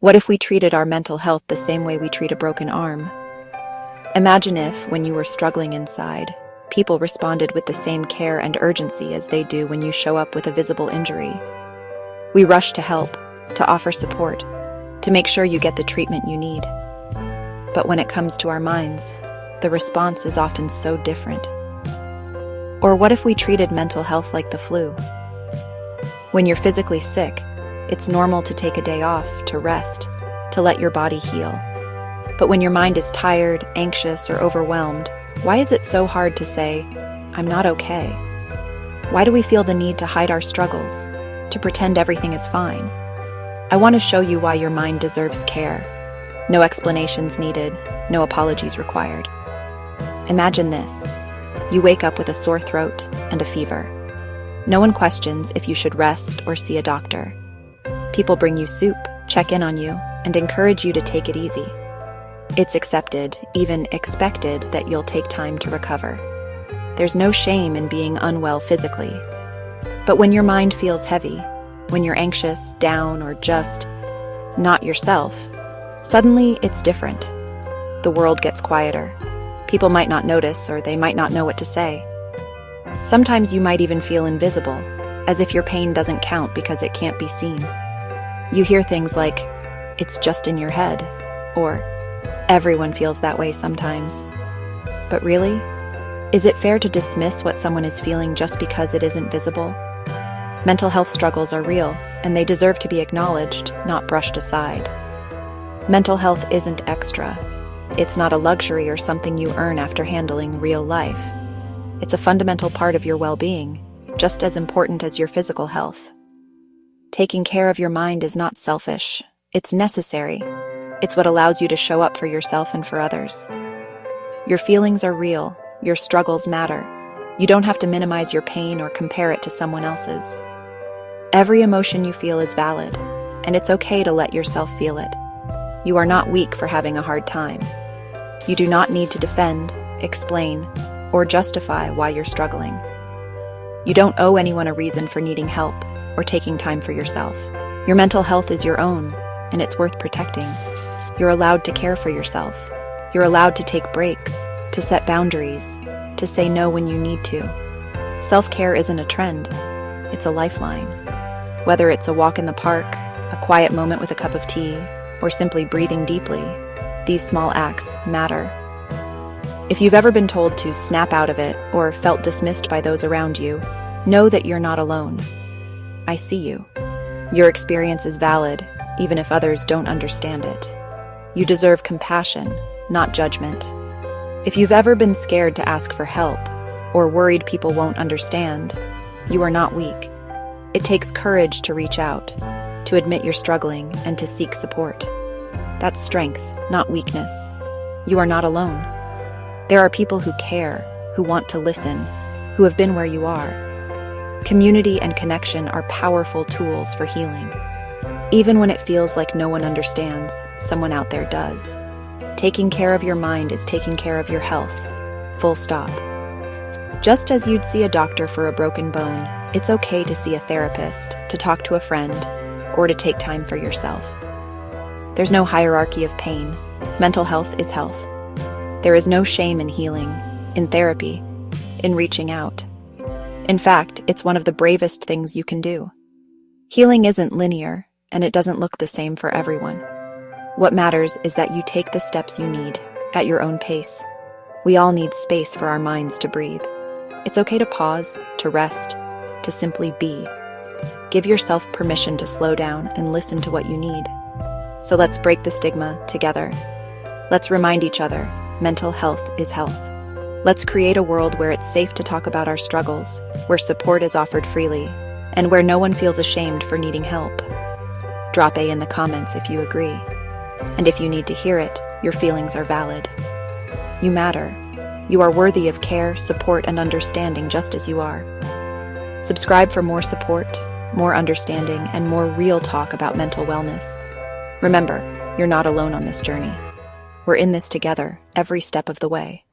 What if we treated our mental health the same way we treat a broken arm? Imagine if, when you were struggling inside, people responded with the same care and urgency as they do when you show up with a visible injury. We rush to help, to offer support, to make sure you get the treatment you need. But when it comes to our minds, the response is often so different. Or what if we treated mental health like the flu? When you're physically sick, it's normal to take a day off, to rest, to let your body heal. But when your mind is tired, anxious, or overwhelmed, why is it so hard to say, "I'm not okay"? Why do we feel the need to hide our struggles, to pretend everything is fine? I want to show you why your mind deserves care. No explanations needed, no apologies required. Imagine this. You wake up with a sore throat and a fever. No one questions if you should rest or see a doctor. People bring you soup, check in on you, and encourage you to take it easy. It's accepted, even expected, that you'll take time to recover. There's no shame in being unwell physically. But when your mind feels heavy, when you're anxious, down, or just not yourself, suddenly it's different. The world gets quieter. People might not notice, or they might not know what to say. Sometimes you might even feel invisible, as if your pain doesn't count because it can't be seen. You hear things like, "It's just in your head," or "Everyone feels that way sometimes." But really, is it fair to dismiss what someone is feeling just because it isn't visible? Mental health struggles are real, and they deserve to be acknowledged, not brushed aside. Mental health isn't extra. It's not a luxury or something you earn after handling real life. It's a fundamental part of your well-being, just as important as your physical health. Taking care of your mind is not selfish. It's necessary. It's what allows you to show up for yourself and for others. Your feelings are real. Your struggles matter. You don't have to minimize your pain or compare it to someone else's. Every emotion you feel is valid, and it's okay to let yourself feel it. You are not weak for having a hard time. You do not need to defend, explain, or justify why you're struggling. You don't owe anyone a reason for needing help or taking time for yourself. Your mental health is your own, and it's worth protecting. You're allowed to care for yourself. You're allowed to take breaks, to set boundaries, to say no when you need to. Self-care isn't a trend, it's a lifeline. Whether it's a walk in the park, a quiet moment with a cup of tea, or simply breathing deeply, these small acts matter. If you've ever been told to snap out of it or felt dismissed by those around you, know that you're not alone. I see you. Your experience is valid, even if others don't understand it. You deserve compassion, not judgment. If you've ever been scared to ask for help, or worried people won't understand, you are not weak. It takes courage to reach out, to admit you're struggling, and to seek support. That's strength, not weakness. You are not alone. There are people who care, who want to listen, who have been where you are. Community and connection are powerful tools for healing. Even when it feels like no one understands, someone out there does. Taking care of your mind is taking care of your health. Full stop. Just as you'd see a doctor for a broken bone, it's okay to see a therapist, to talk to a friend, or to take time for yourself. There's no hierarchy of pain. Mental health is health. There is no shame in healing, in therapy, in reaching out. In fact, it's one of the bravest things you can do. Healing isn't linear, and it doesn't look the same for everyone. What matters is that you take the steps you need, at your own pace. We all need space for our minds to breathe. It's okay to pause, to rest, to simply be. Give yourself permission to slow down and listen to what you need. So let's break the stigma together. Let's remind each other, mental health is health. Let's create a world where it's safe to talk about our struggles, where support is offered freely, and where no one feels ashamed for needing help. Drop A in the comments if you agree. And if you need to hear it, your feelings are valid. You matter. You are worthy of care, support, and understanding just as you are. Subscribe for more support, more understanding, and more real talk about mental wellness. Remember, you're not alone on this journey. We're in this together, every step of the way.